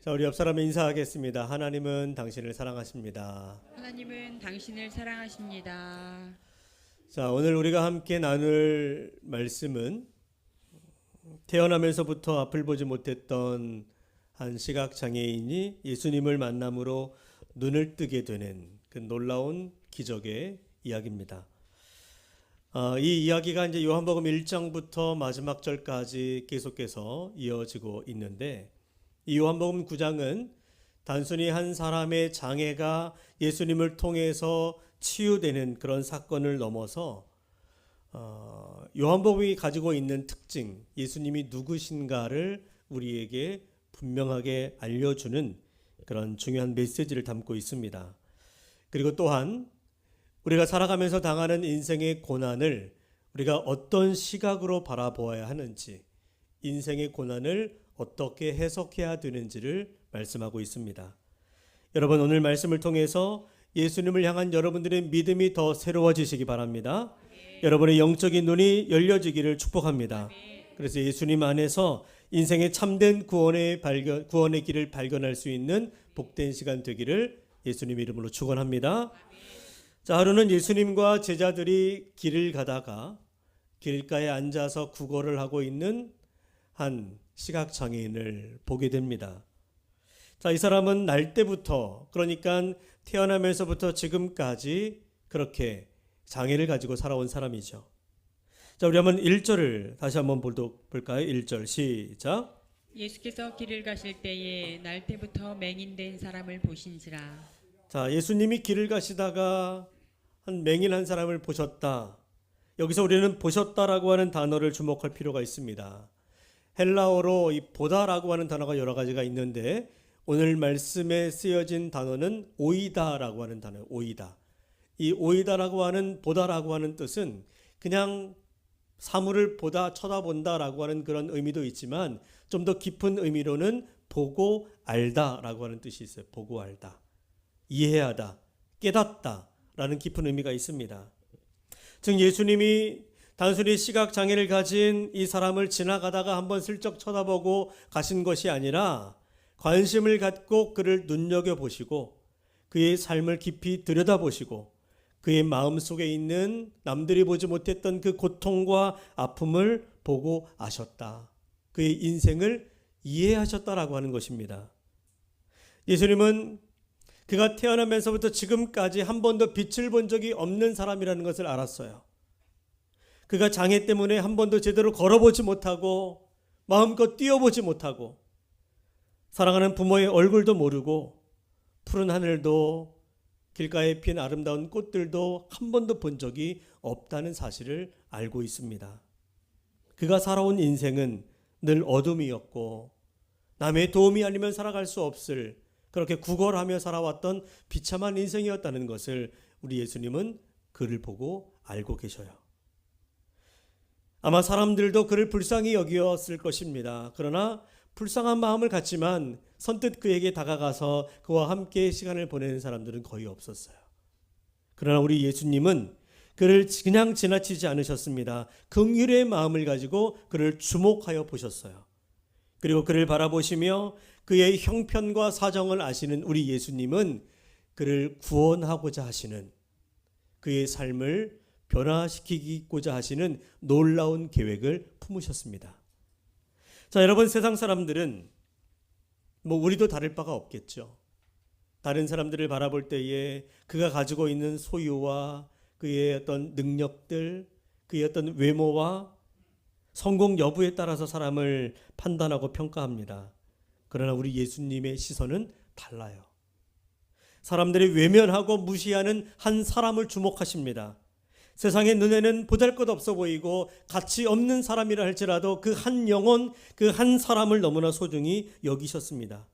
자, 우리 옆 사람 인사하겠습니다. 하나님은 당신을 사랑하십니다. 하나님은 당신을 사랑하십니다. 자, 오늘 우리가 함께 나눌 말씀은 태어나면서부터 앞을 보지 못했던 한 시각장애인이 예수님을 만남으로 눈을 뜨게 되는 그 놀라운 기적의 이야기입니다. 이 이야기가 이제 요한복음 1장부터 마지막 절까지 계속해서 이어지고 있는데, 이 요한복음 9장은 단순히 한 사람의 장애가 예수님을 통해서 치유되는 그런 사건을 넘어서 요한복음이 가지고 있는 특징, 예수님이 누구신가를 우리에게 분명하게 알려주는 그런 중요한 메시지를 담고 있습니다. 그리고 또한 우리가 살아가면서 당하는 인생의 고난을 우리가 어떤 시각으로 바라보아야 하는지, 인생의 고난을 어떻게 해석해야 되는지를 말씀하고 있습니다. 여러분, 오늘 말씀을 통해서 예수님을 향한 여러분들의 믿음이 더 새로워지시기 바랍니다. 여러분의 영적인 눈이 열려지기를 축복합니다. 그래서 예수님 안에서 인생의 참된 구원의 길을 발견할 수 있는 복된 시간 되기를 예수님 이름으로 축원합니다. 자, 하루는 예수님과 제자들이 길을 가다가 길가에 앉아서 구걸을 하고 있는 한 시각장애인을 보게 됩니다. 자, 이 사람은 날 때부터, 그러니까 태어나면서부터 지금까지 그렇게 장애를 가지고 살아온 사람이죠. 자, 우리 한번 1절을 다시 한번 볼까요? 1절 시작. 예수께서 길을 가실 때에 날 때부터 맹인된 사람을 보신지라. 자, 예수님이 길을 가시다가 한 맹인 한 사람을 보셨다. 여기서 우리는 보셨다라고 하는 단어를 주목할 필요가 있습니다. 헬라어로 이 보다라고 하는 단어가 여러 가지가 있는데, 오늘 말씀에 쓰여진 단어는 오이다라고 하는 단어예요. 오이다. 이 오이다라고 하는 보다라고 하는 뜻은 그냥 사물을 보다, 쳐다본다라고 하는 그런 의미도 있지만, 좀 더 깊은 의미로는 보고 알다라고 하는 뜻이 있어요. 보고 알다, 이해하다, 깨닫다라는 깊은 의미가 있습니다. 즉, 예수님이 단순히 시각장애를 가진 이 사람을 지나가다가 한번 슬쩍 쳐다보고 가신 것이 아니라 관심을 갖고 그를 눈여겨보시고 그의 삶을 깊이 들여다보시고 그의 마음속에 있는 남들이 보지 못했던 그 고통과 아픔을 보고 아셨다. 그의 인생을 이해하셨다라고 하는 것입니다. 예수님은 그가 태어나면서부터 지금까지 한 번도 빛을 본 적이 없는 사람이라는 것을 알았어요. 그가 장애 때문에 한 번도 제대로 걸어보지 못하고 마음껏 뛰어보지 못하고 사랑하는 부모의 얼굴도 모르고 푸른 하늘도 길가에 핀 아름다운 꽃들도 한 번도 본 적이 없다는 사실을 알고 있습니다. 그가 살아온 인생은 늘 어둠이었고 남의 도움이 아니면 살아갈 수 없을, 그렇게 구걸하며 살아왔던 비참한 인생이었다는 것을 우리 예수님은 그를 보고 알고 계셔요. 아마 사람들도 그를 불쌍히 여기었을 것입니다. 그러나 불쌍한 마음을 갖지만 선뜻 그에게 다가가서 그와 함께 시간을 보내는 사람들은 거의 없었어요. 그러나 우리 예수님은 그를 그냥 지나치지 않으셨습니다. 긍휼의 마음을 가지고 그를 주목하여 보셨어요. 그리고 그를 바라보시며 그의 형편과 사정을 아시는 우리 예수님은 그를 구원하고자 하시는, 그의 삶을 변화시키고자 하시는 놀라운 계획을 품으셨습니다. 자, 여러분, 세상 사람들은 우리도 다를 바가 없겠죠. 다른 사람들을 바라볼 때에 그가 가지고 있는 소유와 그의 어떤 능력들, 그의 어떤 외모와 성공 여부에 따라서 사람을 판단하고 평가합니다. 그러나 우리 예수님의 시선은 달라요. 사람들이 외면하고 무시하는 한 사람을 주목하십니다. 세상의 눈에는 보잘것없어 보이고 가치 없는 사람이라 할지라도 그 한 영혼, 그 한 사람을 너무나 소중히 여기셨습니다.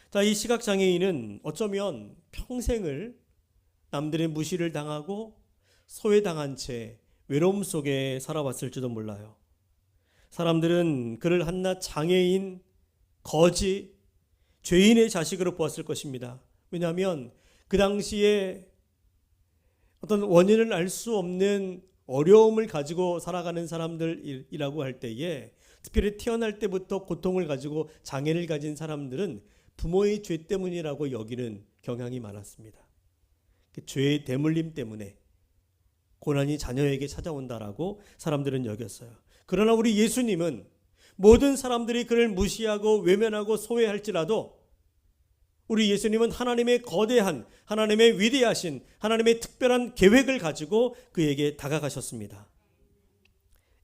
자, 이 시각장애인은 어쩌면 평생을 남들의 무시를 당하고 소외당한 채 외로움 속에 살아왔을지도 몰라요. 사람들은 그를 한낱 장애인, 거지, 죄인의 자식으로 보았을 것입니다. 왜냐하면 그 당시에 어떤 원인을 알 수 없는 어려움을 가지고 살아가는 사람들이라고 할 때에 특별히 태어날 때부터 고통을 가지고 장애를 가진 사람들은 부모의 죄 때문이라고 여기는 경향이 많았습니다. 죄의 대물림 때문에 고난이 자녀에게 찾아온다라고 사람들은 여겼어요. 그러나 우리 예수님은 모든 사람들이 그를 무시하고 외면하고 소외할지라도 우리 예수님은 하나님의 거대한, 하나님의 위대하신, 하나님의 특별한 계획을 가지고 그에게 다가가셨습니다.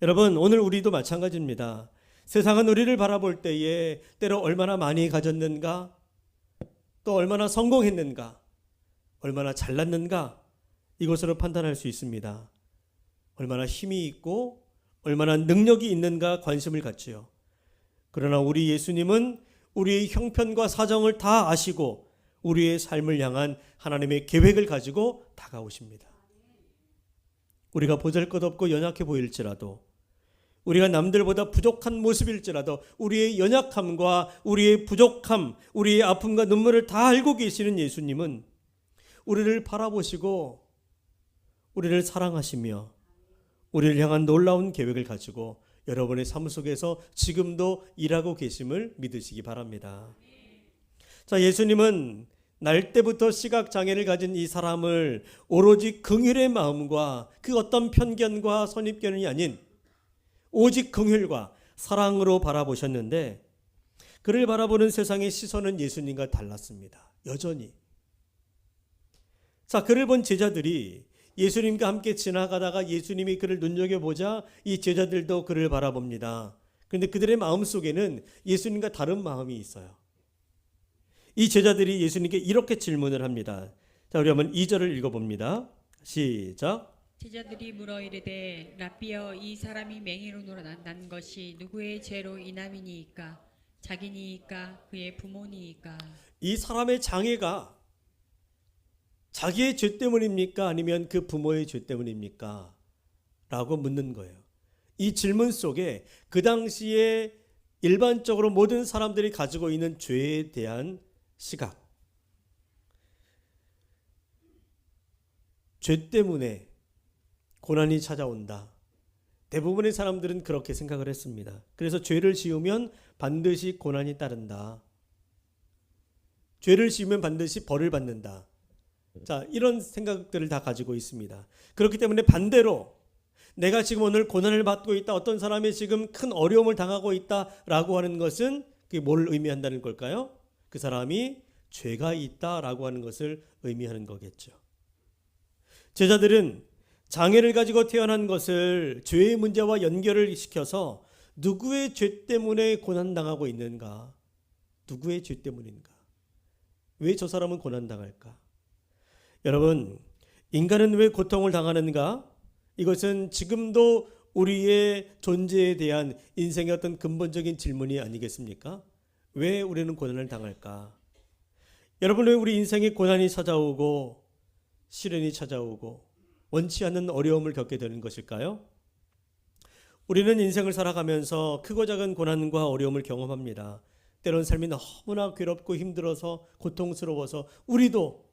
여러분, 오늘 우리도 마찬가지입니다. 세상은 우리를 바라볼 때에 때로 얼마나 많이 가졌는가, 또 얼마나 성공했는가, 얼마나 잘났는가, 이것으로 판단할 수 있습니다. 얼마나 힘이 있고 얼마나 능력이 있는가 관심을 갖지요. 그러나 우리 예수님은 우리의 형편과 사정을 다 아시고 우리의 삶을 향한 하나님의 계획을 가지고 다가오십니다. 우리가 보잘것없고 연약해 보일지라도, 우리가 남들보다 부족한 모습일지라도 우리의 연약함과 우리의 부족함, 우리의 아픔과 눈물을 다 알고 계시는 예수님은 우리를 바라보시고 우리를 사랑하시며 우리를 향한 놀라운 계획을 가지고 여러분의 삶 속에서 지금도 일하고 계심을 믿으시기 바랍니다. 자, 예수님은 날 때부터 시각장애를 가진 이 사람을 오로지 긍휼의 마음과 그 어떤 편견과 선입견이 아닌 오직 긍휼과 사랑으로 바라보셨는데, 그를 바라보는 세상의 시선은 예수님과 달랐습니다. 여전히. 자, 그를 본 제자들이 예수님과 함께 지나가다가 예수님이 그를 눈여겨보자 이 제자들도 그를 바라봅니다. 그런데 그들의 마음속에는 예수님과 다른 마음이 있어요. 이 제자들이 예수님께 이렇게 질문을 합니다. 자, 우리 한번 2절을 읽어봅니다. 시작. 제자들이 물어 이르되 라삐여, 이 사람이 맹인으로 난 것이 누구의 죄로 인함이니이까? 자기니이까 그의 부모니이까? 이 사람의 장애가 자기의 죄 때문입니까? 아니면 그 부모의 죄 때문입니까? 라고 묻는 거예요. 이 질문 속에 그 당시에 일반적으로 모든 사람들이 가지고 있는 죄에 대한 시각, 죄 때문에 고난이 찾아온다. 대부분의 사람들은 그렇게 생각을 했습니다. 그래서 죄를 지으면 반드시 고난이 따른다. 죄를 지으면 반드시 벌을 받는다. 자, 이런 생각들을 다 가지고 있습니다. 그렇기 때문에 반대로 내가 지금 오늘 고난을 받고 있다, 어떤 사람이 지금 큰 어려움을 당하고 있다라고 하는 것은 그게 뭘 의미한다는 걸까요? 그 사람이 죄가 있다라고 하는 것을 의미하는 거겠죠. 제자들은 장애를 가지고 태어난 것을 죄의 문제와 연결을 시켜서 누구의 죄 때문에 고난당하고 있는가? 누구의 죄 때문인가? 왜 저 사람은 고난당할까? 여러분, 인간은 왜 고통을 당하는가? 이것은 지금도 우리의 존재에 대한 인생의 어떤 근본적인 질문이 아니겠습니까? 왜 우리는 고난을 당할까? 여러분, 왜 우리 인생에 고난이 찾아오고 시련이 찾아오고 원치 않는 어려움을 겪게 되는 것일까요? 우리는 인생을 살아가면서 크고 작은 고난과 어려움을 경험합니다. 때론 삶이 너무나 괴롭고 힘들어서 고통스러워서 우리도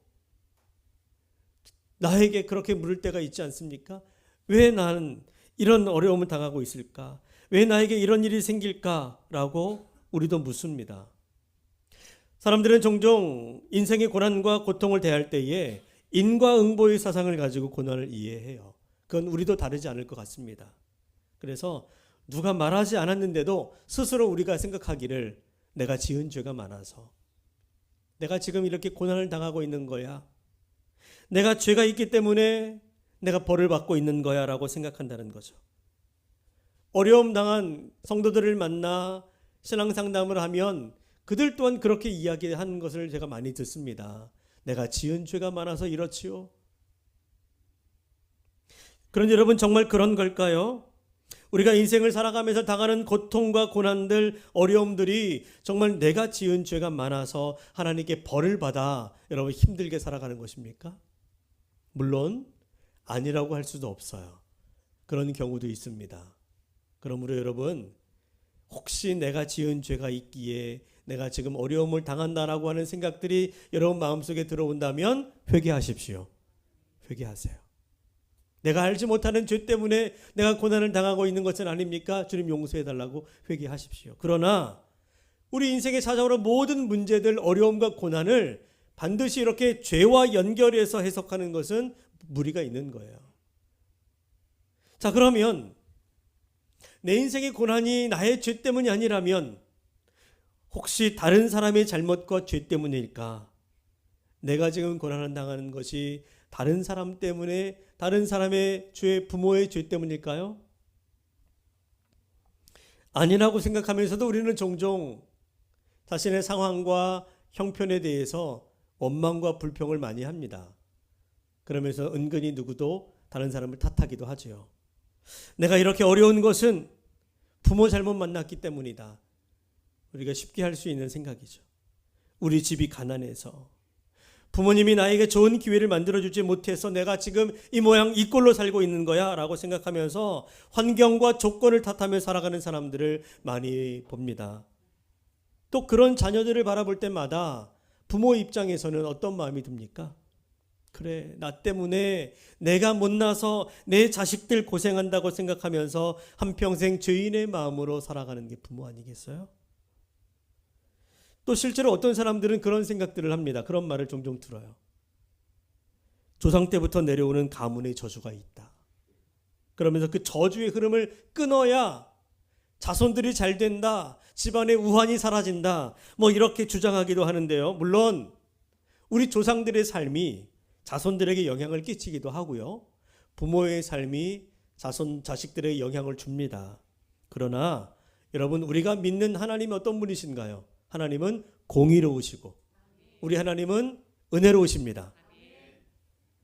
나에게 그렇게 물을 때가 있지 않습니까? 왜 나는 이런 어려움을 당하고 있을까? 왜 나에게 이런 일이 생길까라고 우리도 묻습니다. 사람들은 종종 인생의 고난과 고통을 대할 때에 인과응보의 사상을 가지고 고난을 이해해요. 그건 우리도 다르지 않을 것 같습니다. 그래서 누가 말하지 않았는데도 스스로 우리가 생각하기를 내가 지은 죄가 많아서 내가 지금 이렇게 고난을 당하고 있는 거야. 내가 죄가 있기 때문에 내가 벌을 받고 있는 거야 라고 생각한다는 거죠. 어려움 당한 성도들을 만나 신앙상담을 하면 그들 또한 그렇게 이야기하는 것을 제가 많이 듣습니다. 내가 지은 죄가 많아서 이렇지요. 그런데 여러분, 정말 그런 걸까요? 우리가 인생을 살아가면서 당하는 고통과 고난들, 어려움들이 정말 내가 지은 죄가 많아서 하나님께 벌을 받아 여러분 힘들게 살아가는 것입니까? 물론 아니라고 할 수도 없어요. 그런 경우도 있습니다. 그러므로 여러분, 혹시 내가 지은 죄가 있기에 내가 지금 어려움을 당한다라고 하는 생각들이 여러분 마음속에 들어온다면 회개하십시오. 회개하세요. 내가 알지 못하는 죄 때문에 내가 고난을 당하고 있는 것은 아닙니까? 주님 용서해달라고 회개하십시오. 그러나 우리 인생에 찾아오는 모든 문제들, 어려움과 고난을 반드시 이렇게 죄와 연결해서 해석하는 것은 무리가 있는 거예요. 자, 그러면 내 인생의 고난이 나의 죄 때문이 아니라면 혹시 다른 사람의 잘못과 죄 때문일까? 내가 지금 고난을 당하는 것이 다른 사람 때문에, 다른 사람의 죄, 부모의 죄 때문일까요? 아니라고 생각하면서도 우리는 종종 자신의 상황과 형편에 대해서 원망과 불평을 많이 합니다. 그러면서 은근히 누구도 다른 사람을 탓하기도 하죠. 내가 이렇게 어려운 것은 부모 잘못 만났기 때문이다. 우리가 쉽게 할 수 있는 생각이죠. 우리 집이 가난해서, 부모님이 나에게 좋은 기회를 만들어주지 못해서 내가 지금 이 모양 이 꼴로 살고 있는 거야 라고 생각하면서 환경과 조건을 탓하며 살아가는 사람들을 많이 봅니다. 또 그런 자녀들을 바라볼 때마다 부모 입장에서는 어떤 마음이 듭니까? 그래, 나 때문에 내가 못나서 내 자식들 고생한다고 생각하면서 한평생 죄인의 마음으로 살아가는 게 부모 아니겠어요? 또 실제로 어떤 사람들은 그런 생각들을 합니다. 그런 말을 종종 들어요. 조상 때부터 내려오는 가문의 저주가 있다. 그러면서 그 저주의 흐름을 끊어야 자손들이 잘 된다. 집안의 우환이 사라진다. 뭐 이렇게 주장하기도 하는데요. 물론 우리 조상들의 삶이 자손들에게 영향을 끼치기도 하고요. 부모의 삶이 자식들에게 영향을 줍니다. 그러나 여러분, 우리가 믿는 하나님이 어떤 분이신가요? 하나님은 공의로우시고 우리 하나님은 은혜로우십니다.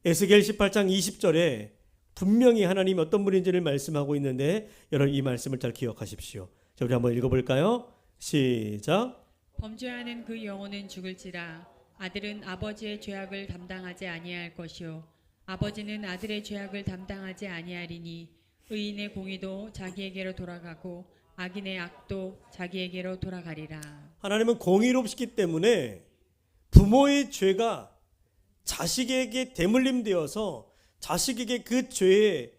에스겔 18장 20절에 분명히 하나님이 어떤 분인지를 말씀하고 있는데 여러분 이 말씀을 잘 기억하십시오. 자, 우리 한번 읽어볼까요? 시작. 범죄하는 그 영혼은 죽을지라. 아들은 아버지의 죄악을 담당하지 아니할 것이요 아버지는 아들의 죄악을 담당하지 아니하리니 의인의 공의도 자기에게로 돌아가고 악인의 악도 자기에게로 돌아가리라. 하나님은 공의롭시기 때문에 부모의 죄가 자식에게 대물림되어서 자식에게 그 죄의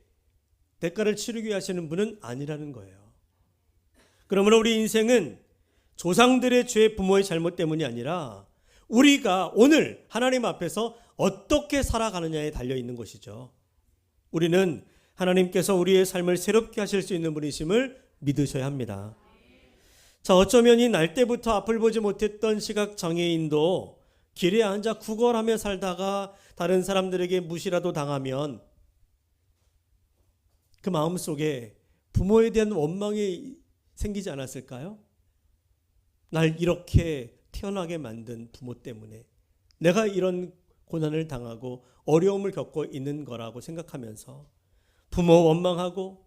대가를 치르게 하시는 분은 아니라는 거예요. 그러므로 우리 인생은 조상들의 죄, 부모의 잘못 때문이 아니라 우리가 오늘 하나님 앞에서 어떻게 살아가느냐에 달려 있는 것이죠. 우리는 하나님께서 우리의 삶을 새롭게 하실 수 있는 분이심을 믿으셔야 합니다. 자, 어쩌면 이 날 때부터 앞을 보지 못했던 시각장애인도 길에 앉아 구걸하며 살다가 다른 사람들에게 무시라도 당하면 그 마음속에 부모에 대한 원망이 생기지 않았을까요? 날 이렇게 태어나게 만든 부모 때문에 내가 이런 고난을 당하고 어려움을 겪고 있는 거라고 생각하면서 부모 원망하고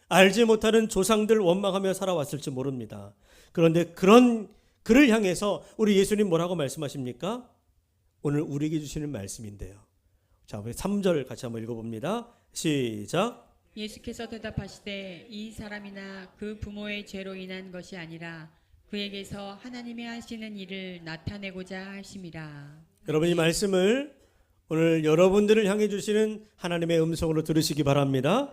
알지 못하는 조상들 원망하며 살아왔을지 모릅니다. 그런데 그런 그를 향해서 우리 예수님 뭐라고 말씀하십니까? 오늘 우리에게 주시는 말씀인데요. 자, 우리 3절 같이 한번 읽어봅니다. 시작. 예수께서 대답하시되 이 사람이나 그 부모의 죄로 인한 것이 아니라 그에게서 하나님이 하시는 일을 나타내고자 하심이라. 여러분 이 말씀을 오늘 여러분들을 향해 주시는 하나님의 음성으로 들으시기 바랍니다.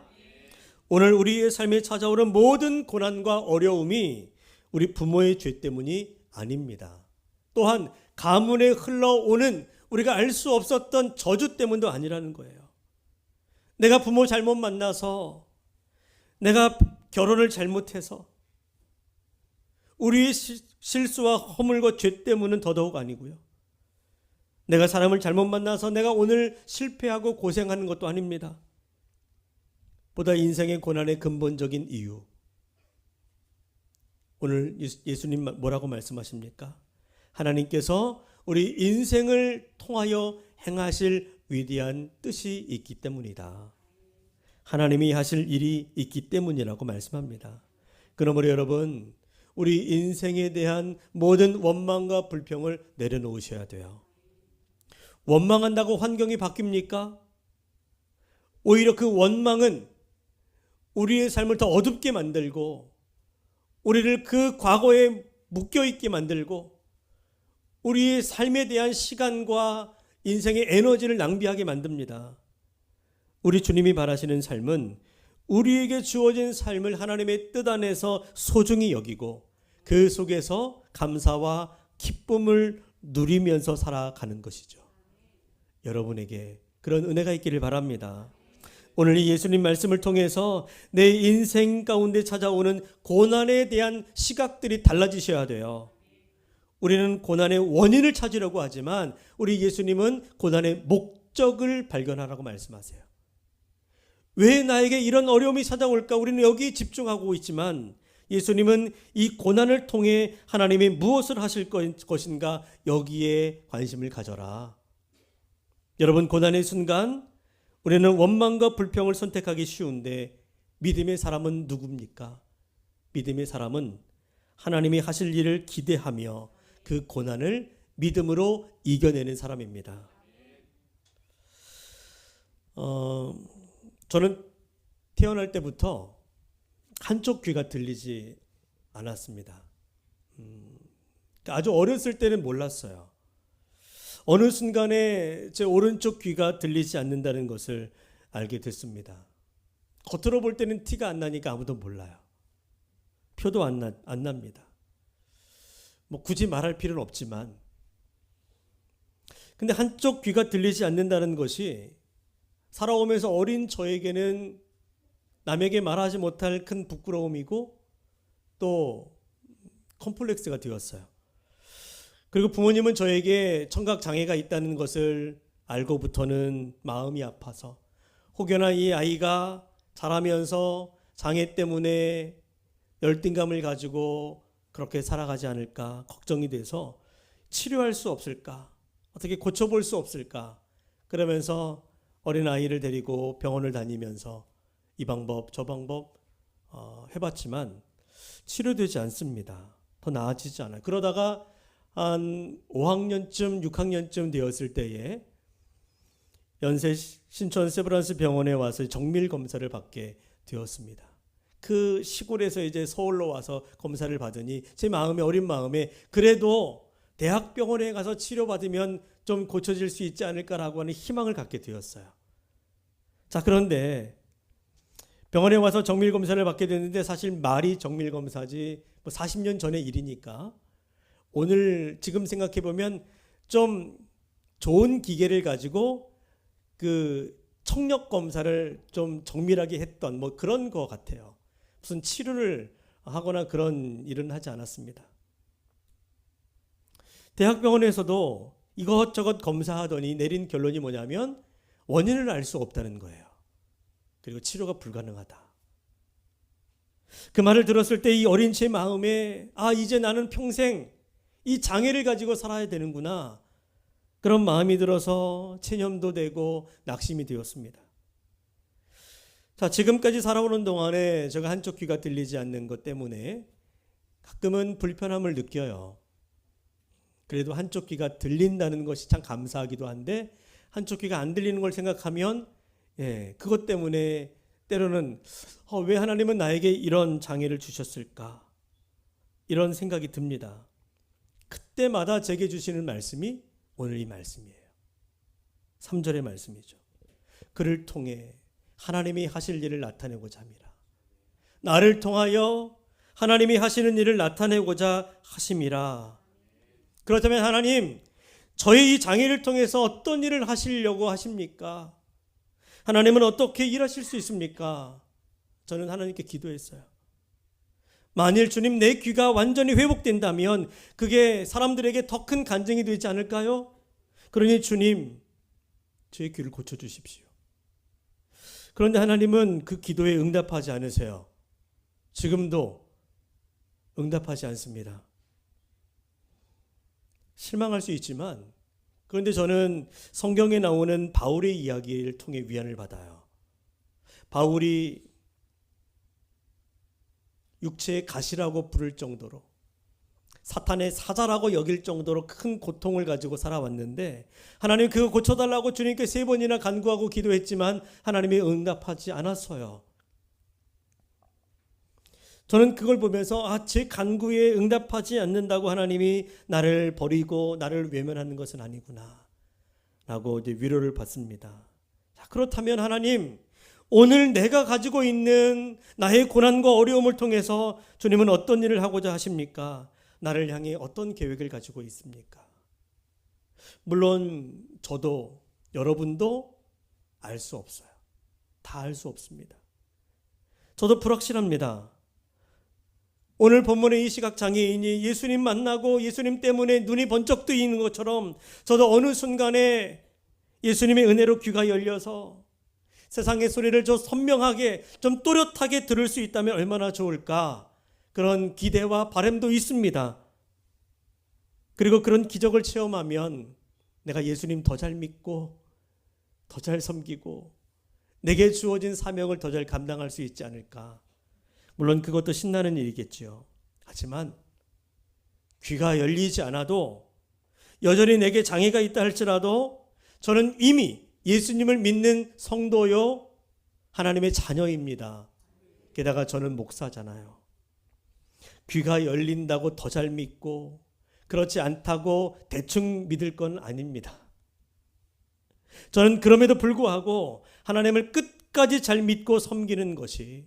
오늘 우리의 삶에 찾아오는 모든 고난과 어려움이 우리 부모의 죄 때문이 아닙니다. 또한 가문에 흘러오는 우리가 알 수 없었던 저주 때문도 아니라는 거예요. 내가 부모 잘못 만나서, 내가 결혼을 잘못해서, 우리의 실수와 허물과 죄 때문은 더더욱 아니고요. 내가 사람을 잘못 만나서 내가 오늘 실패하고 고생하는 것도 아닙니다. 보다 인생의 고난의 근본적인 이유, 오늘 예수님 뭐라고 말씀하십니까? 하나님께서 우리 인생을 통하여 행하실 위대한 뜻이 있기 때문이다. 하나님이 하실 일이 있기 때문이라고 말씀합니다. 그러므로 여러분, 우리 인생에 대한 모든 원망과 불평을 내려놓으셔야 돼요. 원망한다고 환경이 바뀝니까? 오히려 그 원망은 우리의 삶을 더 어둡게 만들고 우리를 그 과거에 묶여있게 만들고 우리의 삶에 대한 시간과 인생의 에너지를 낭비하게 만듭니다. 우리 주님이 바라시는 삶은 우리에게 주어진 삶을 하나님의 뜻 안에서 소중히 여기고 그 속에서 감사와 기쁨을 누리면서 살아가는 것이죠. 여러분에게 그런 은혜가 있기를 바랍니다. 오늘 이 예수님 말씀을 통해서 내 인생 가운데 찾아오는 고난에 대한 시각들이 달라지셔야 돼요. 우리는 고난의 원인을 찾으려고 하지만 우리 예수님은 고난의 목적을 발견하라고 말씀하세요. 왜 나에게 이런 어려움이 찾아올까? 우리는 여기 집중하고 있지만 예수님은 이 고난을 통해 하나님이 무엇을 하실 것인가 여기에 관심을 가져라. 여러분, 고난의 순간 우리는 원망과 불평을 선택하기 쉬운데 믿음의 사람은 누굽니까? 믿음의 사람은 하나님이 하실 일을 기대하며 그 고난을 믿음으로 이겨내는 사람입니다. 저는 태어날 때부터 한쪽 귀가 들리지 않았습니다. 아주 어렸을 때는 몰랐어요. 어느 순간에 제 오른쪽 귀가 들리지 않는다는 것을 알게 됐습니다. 겉으로 볼 때는 티가 안 나니까 아무도 몰라요. 표도 안 납니다. 뭐 굳이 말할 필요는 없지만, 근데 한쪽 귀가 들리지 않는다는 것이 살아오면서 어린 저에게는 남에게 말하지 못할 큰 부끄러움이고 또 컴플렉스가 되었어요. 그리고 부모님은 저에게 청각 장애가 있다는 것을 알고부터는 마음이 아파서 혹여나 이 아이가 자라면서 장애 때문에 열등감을 가지고 그렇게 살아가지 않을까 걱정이 돼서 치료할 수 없을까, 어떻게 고쳐볼 수 없을까, 그러면서 어린아이를 데리고 병원을 다니면서 이 방법 저 방법 해봤지만 치료되지 않습니다. 더 나아지지 않아요. 그러다가 한 5학년쯤 6학년쯤 되었을 때에 연세 신촌 세브란스 병원에 와서 정밀 검사를 받게 되었습니다. 그 시골에서 이제 서울로 와서 검사를 받으니 제 마음에, 어린 마음에 그래도 대학병원에 가서 치료받으면 좀 고쳐질 수 있지 않을까라고 하는 희망을 갖게 되었어요. 자, 그런데 병원에 와서 정밀 검사를 받게 됐는데 사실 말이 정밀 검사지 뭐 40년 전의 일이니까 오늘 지금 생각해 보면 좀 좋은 기계를 가지고 그 청력 검사를 좀 정밀하게 했던 뭐 그런 거 같아요. 무슨 치료를 하거나 그런 일은 하지 않았습니다. 대학병원에서도 이것저것 검사하더니 내린 결론이 뭐냐면 원인을 알 수 없다는 거예요. 그리고 치료가 불가능하다. 그 말을 들었을 때 이 어린 제 마음에 이제 나는 평생 이 장애를 가지고 살아야 되는구나, 그런 마음이 들어서 체념도 되고 낙심이 되었습니다. 자, 지금까지 살아오는 동안에 제가 한쪽 귀가 들리지 않는 것 때문에 가끔은 불편함을 느껴요. 그래도 한쪽 귀가 들린다는 것이 참 감사하기도 한데 한쪽 귀가 안 들리는 걸 생각하면 그것 때문에 때로는 왜 하나님은 나에게 이런 장애를 주셨을까, 이런 생각이 듭니다. 그때마다 제게 주시는 말씀이 오늘 이 말씀이에요. 3절의 말씀이죠. 그를 통해 하나님이 하실 일을 나타내고자 함이라. 나를 통하여 하나님이 하시는 일을 나타내고자 하심이라. 그렇다면 하나님, 저의 이 장애를 통해서 어떤 일을 하시려고 하십니까? 하나님은 어떻게 일하실 수 있습니까? 저는 하나님께 기도했어요. 만일 주님, 내 귀가 완전히 회복된다면 그게 사람들에게 더 큰 간증이 되지 않을까요? 그러니 주님, 제 귀를 고쳐주십시오. 그런데 하나님은 그 기도에 응답하지 않으세요. 지금도 응답하지 않습니다. 실망할 수 있지만, 그런데 저는 성경에 나오는 바울의 이야기를 통해 위안을 받아요. 바울이 육체의 가시라고 부를 정도로, 사탄의 사자라고 여길 정도로 큰 고통을 가지고 살아왔는데 하나님 그거 고쳐달라고 주님께 3번이나 간구하고 기도했지만 하나님이 응답하지 않았어요. 저는 그걸 보면서 제 간구에 응답하지 않는다고 하나님이 나를 버리고 나를 외면하는 것은 아니구나 라고 이제 위로를 받습니다. 자, 그렇다면 하나님, 오늘 내가 가지고 있는 나의 고난과 어려움을 통해서 주님은 어떤 일을 하고자 하십니까? 나를 향해 어떤 계획을 가지고 있습니까? 물론 저도 여러분도 알 수 없어요. 다 알 수 없습니다. 저도 불확실합니다. 오늘 본문의 이 시각 장애인이 예수님 만나고 예수님 때문에 눈이 번쩍 뜨이는 것처럼 저도 어느 순간에 예수님의 은혜로 귀가 열려서 세상의 소리를 좀 선명하게 좀 또렷하게 들을 수 있다면 얼마나 좋을까, 그런 기대와 바람도 있습니다. 그리고 그런 기적을 체험하면 내가 예수님 더 잘 믿고 더 잘 섬기고 내게 주어진 사명을 더 잘 감당할 수 있지 않을까. 물론 그것도 신나는 일이겠죠. 하지만 귀가 열리지 않아도 여전히 내게 장애가 있다 할지라도 저는 이미 예수님을 믿는 성도요, 하나님의 자녀입니다. 게다가 저는 목사잖아요. 귀가 열린다고 더 잘 믿고 그렇지 않다고 대충 믿을 건 아닙니다. 저는 그럼에도 불구하고 하나님을 끝까지 잘 믿고 섬기는 것이,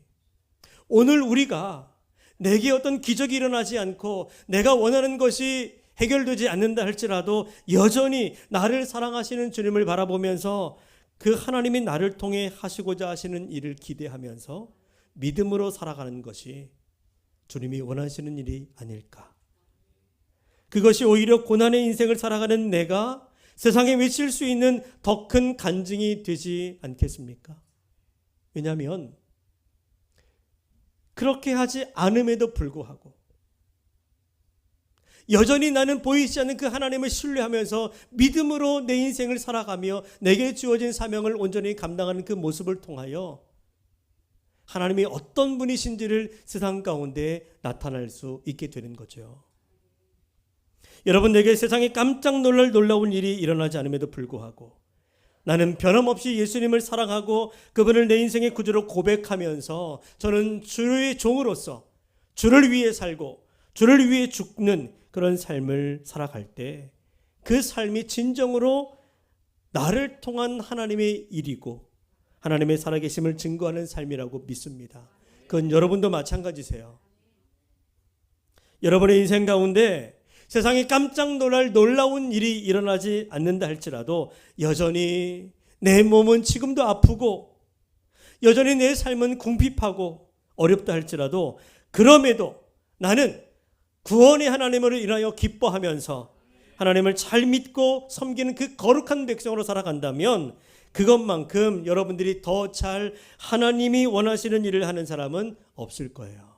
오늘 우리가 내게 어떤 기적이 일어나지 않고 내가 원하는 것이 해결되지 않는다 할지라도 여전히 나를 사랑하시는 주님을 바라보면서 그 하나님이 나를 통해 하시고자 하시는 일을 기대하면서 믿음으로 살아가는 것이 주님이 원하시는 일이 아닐까. 그것이 오히려 고난의 인생을 살아가는 내가 세상에 외칠 수 있는 더 큰 간증이 되지 않겠습니까? 왜냐하면 그렇게 하지 않음에도 불구하고 여전히 나는 보이지 않는 그 하나님을 신뢰하면서 믿음으로 내 인생을 살아가며 내게 주어진 사명을 온전히 감당하는 그 모습을 통하여 하나님이 어떤 분이신지를 세상 가운데 나타낼 수 있게 되는 거죠. 여러분, 내게 세상에 깜짝 놀랄 놀라운 일이 일어나지 않음에도 불구하고 나는 변함없이 예수님을 사랑하고 그분을 내 인생의 구주로 고백하면서 저는 주의 종으로서 주를 위해 살고 주를 위해 죽는 그런 삶을 살아갈 때 그 삶이 진정으로 나를 통한 하나님의 일이고 하나님의 살아계심을 증거하는 삶이라고 믿습니다. 그건 여러분도 마찬가지세요. 여러분의 인생 가운데 세상에 깜짝 놀랄 놀라운 일이 일어나지 않는다 할지라도 여전히 내 몸은 지금도 아프고 여전히 내 삶은 궁핍하고 어렵다 할지라도 그럼에도 나는 구원의 하나님을 인하여 기뻐하면서 하나님을 잘 믿고 섬기는 그 거룩한 백성으로 살아간다면 그것만큼 여러분들이 더 잘 하나님이 원하시는 일을 하는 사람은 없을 거예요.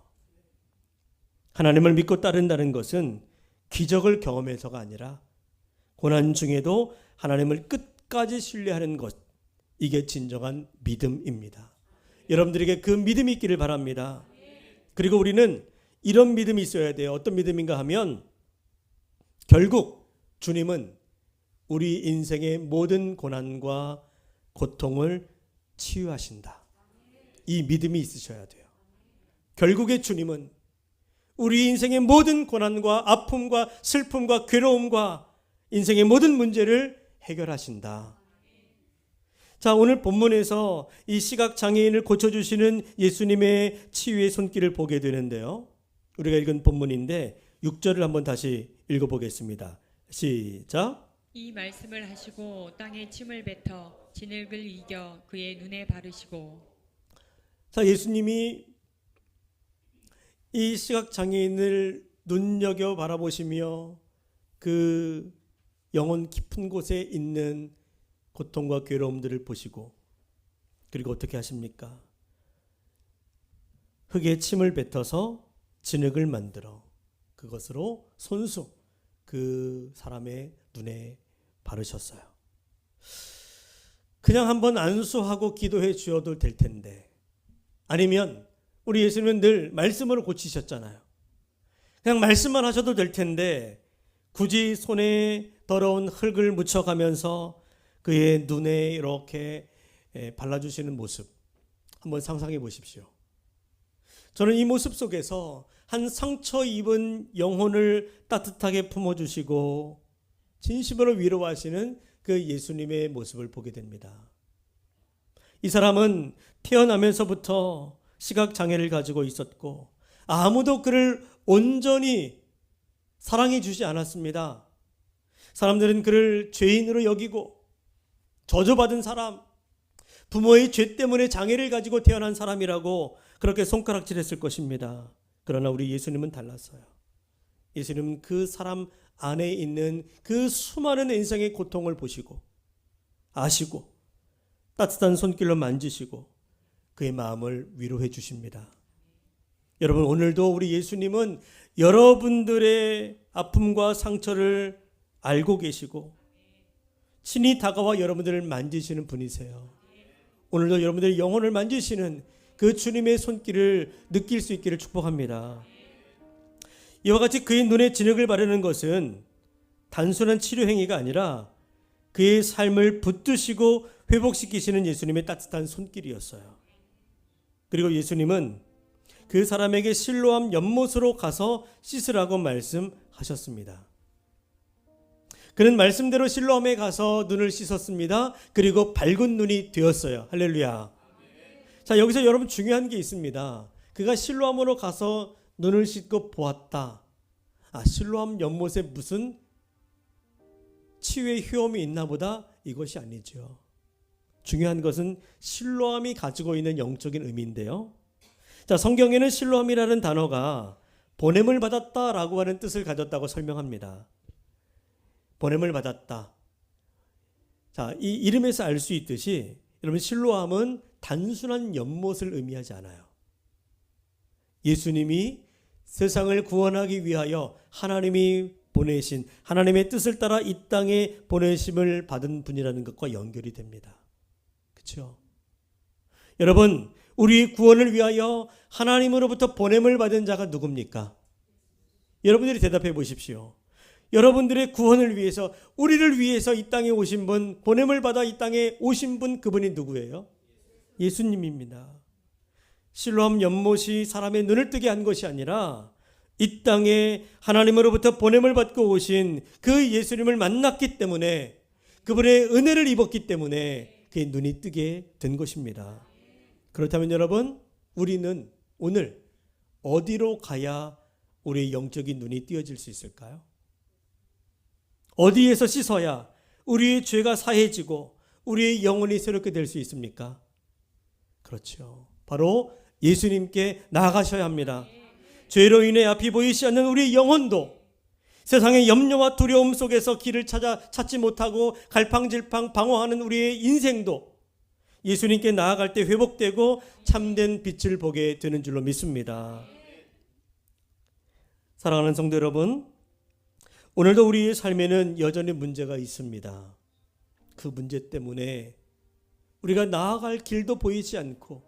하나님을 믿고 따른다는 것은 기적을 경험해서가 아니라 고난 중에도 하나님을 끝까지 신뢰하는 것, 이게 진정한 믿음입니다. 여러분들에게 그 믿음이 있기를 바랍니다. 그리고 우리는 이런 믿음이 있어야 돼요. 어떤 믿음인가 하면 결국 주님은 우리 인생의 모든 고난과 고통을 치유하신다. 이 믿음이 있으셔야 돼요. 결국에 주님은 우리 인생의 모든 고난과 아픔과 슬픔과 괴로움과 인생의 모든 문제를 해결하신다. 자, 오늘 본문에서 이 시각장애인을 고쳐주시는 예수님의 치유의 손길을 보게 되는데요. 우리가 읽은 본문인데 6절을 한번 다시 읽어보겠습니다. 시작. 이 말씀을 하시고 땅에 침을 뱉어 진흙을 이겨 그의 눈에 바르시고. 자, 예수님이 이 시각장애인을 눈여겨 바라보시며 그 영혼 깊은 곳에 있는 고통과 괴로움들을 보시고 그리고 어떻게 하십니까? 흙에 침을 뱉어서 진흙을 만들어 그것으로 손수 그 사람의 눈에 바르셨어요. 그냥 한번 안수하고 기도해 주어도 될 텐데, 아니면 우리 예수님은 늘 말씀으로 고치셨잖아요. 그냥 말씀만 하셔도 될 텐데 굳이 손에 더러운 흙을 묻혀가면서 그의 눈에 이렇게 발라주시는 모습 한번 상상해 보십시오. 저는 이 모습 속에서 한 상처 입은 영혼을 따뜻하게 품어주시고 진심으로 위로하시는 그 예수님의 모습을 보게 됩니다. 이 사람은 태어나면서부터 시각장애를 가지고 있었고 아무도 그를 온전히 사랑해 주지 않았습니다. 사람들은 그를 죄인으로 여기고 저주받은 사람, 부모의 죄 때문에 장애를 가지고 태어난 사람이라고 그렇게 손가락질했을 것입니다. 그러나 우리 예수님은 달랐어요. 예수님은 그 사람 안에 있는 그 수많은 인생의 고통을 보시고 아시고 따뜻한 손길로 만지시고 그의 마음을 위로해 주십니다. 여러분, 오늘도 우리 예수님은 여러분들의 아픔과 상처를 알고 계시고 친히 다가와 여러분들을 만지시는 분이세요. 오늘도 여러분들의 영혼을 만지시는 그 주님의 손길을 느낄 수 있기를 축복합니다. 이와 같이 그의 눈에 진흙을 바르는 것은 단순한 치료 행위가 아니라 그의 삶을 붙드시고 회복시키시는 예수님의 따뜻한 손길이었어요. 그리고 예수님은 그 사람에게 실로암 연못으로 가서 씻으라고 말씀하셨습니다. 그는 말씀대로 실로암에 가서 눈을 씻었습니다. 그리고 밝은 눈이 되었어요. 할렐루야. 자, 여기서 여러분 중요한 게 있습니다. 그가 실로암으로 가서 눈을 씻고 보았다. 실로암 연못에 무슨 치유의 효험이 있나 보다, 이것이 아니죠. 중요한 것은 실로암이 가지고 있는 영적인 의미인데요. 자, 성경에는 실로암이라는 단어가 보냄을 받았다라고 하는 뜻을 가졌다고 설명합니다. 보냄을 받았다. 자, 이 이름에서 알 수 있듯이 여러분, 실로암은 단순한 연못을 의미하지 않아요. 예수님이 세상을 구원하기 위하여 하나님이 보내신, 하나님의 뜻을 따라 이 땅에 보내심을 받은 분이라는 것과 연결이 됩니다. 그렇죠? 여러분, 우리 구원을 위하여 하나님으로부터 보냄을 받은 자가 누굽니까? 여러분들이 대답해 보십시오. 여러분들의 구원을 위해서, 우리를 위해서 이 땅에 오신 분, 보냄을 받아 이 땅에 오신 분, 그분이 누구예요? 예수님입니다. 실로암 연못이 사람의 눈을 뜨게 한 것이 아니라 이 땅에 하나님으로부터 보냄을 받고 오신 그 예수님을 만났기 때문에, 그분의 은혜를 입었기 때문에 그의 눈이 뜨게 된 것입니다. 그렇다면 여러분, 우리는 오늘 어디로 가야 우리의 영적인 눈이 띄어질 수 있을까요? 어디에서 씻어야 우리의 죄가 사해지고 우리의 영혼이 새롭게 될 수 있습니까? 그렇죠. 바로 예수님께 나아가셔야 합니다. 죄로 인해 앞이 보이지 않는 우리의 영혼도 세상의 염려와 두려움 속에서 길을 찾지 못하고 갈팡질팡 방황하는 우리의 인생도 예수님께 나아갈 때 회복되고 참된 빛을 보게 되는 줄로 믿습니다. 사랑하는 성도 여러분, 오늘도 우리의 삶에는 여전히 문제가 있습니다. 그 문제 때문에 우리가 나아갈 길도 보이지 않고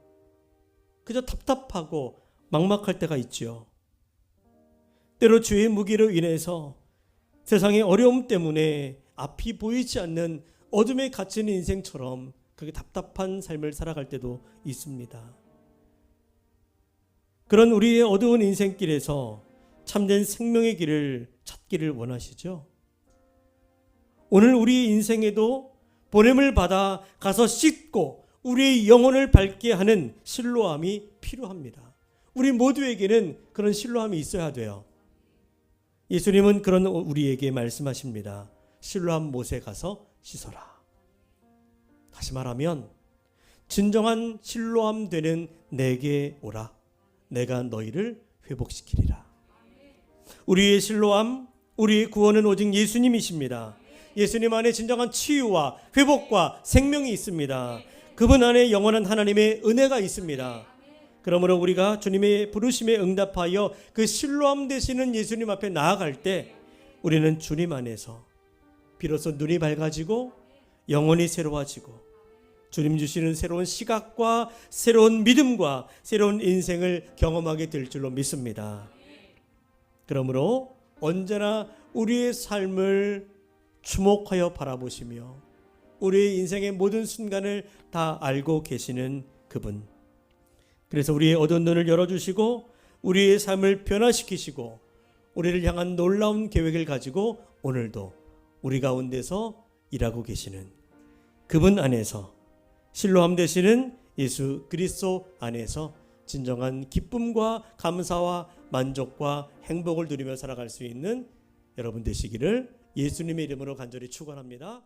그저 답답하고 막막할 때가 있죠. 때로 죄의 무기로 인해서 세상의 어려움 때문에 앞이 보이지 않는 어둠에 갇힌 인생처럼 그렇게 답답한 삶을 살아갈 때도 있습니다. 그런 우리의 어두운 인생길에서 참된 생명의 길을 찾기를 원하시죠? 오늘 우리 인생에도 보냄을 받아 가서 씻고 우리의 영혼을 밝게 하는 실로암이 필요합니다. 우리 모두에게는 그런 실로암이 있어야 돼요. 예수님은 그런 우리에게 말씀하십니다. 실로암 못에 가서 씻어라. 다시 말하면 진정한 실로암 되는 내게 오라. 내가 너희를 회복시키리라. 우리의 실로암, 우리의 구원은 오직 예수님이십니다. 예수님 안에 진정한 치유와 회복과 생명이 있습니다. 그분 안에 영원한 하나님의 은혜가 있습니다. 그러므로 우리가 주님의 부르심에 응답하여 그 실로암 되시는 예수님 앞에 나아갈 때 우리는 주님 안에서 비로소 눈이 밝아지고 영혼이 새로워지고 주님 주시는 새로운 시각과 새로운 믿음과 새로운 인생을 경험하게 될 줄로 믿습니다. 그러므로 언제나 우리의 삶을 주목하여 바라보시며 우리의 인생의 모든 순간을 다 알고 계시는 그분, 그래서 우리의 어두운 눈을 열어주시고 우리의 삶을 변화시키시고 우리를 향한 놀라운 계획을 가지고 오늘도 우리 가운데서 일하고 계시는 그분 안에서 실로함 되시는 예수 그리스도 안에서 진정한 기쁨과 감사와 만족과 행복을 누리며 살아갈 수 있는 여러분 되시기를 예수님의 이름으로 간절히 축원합니다.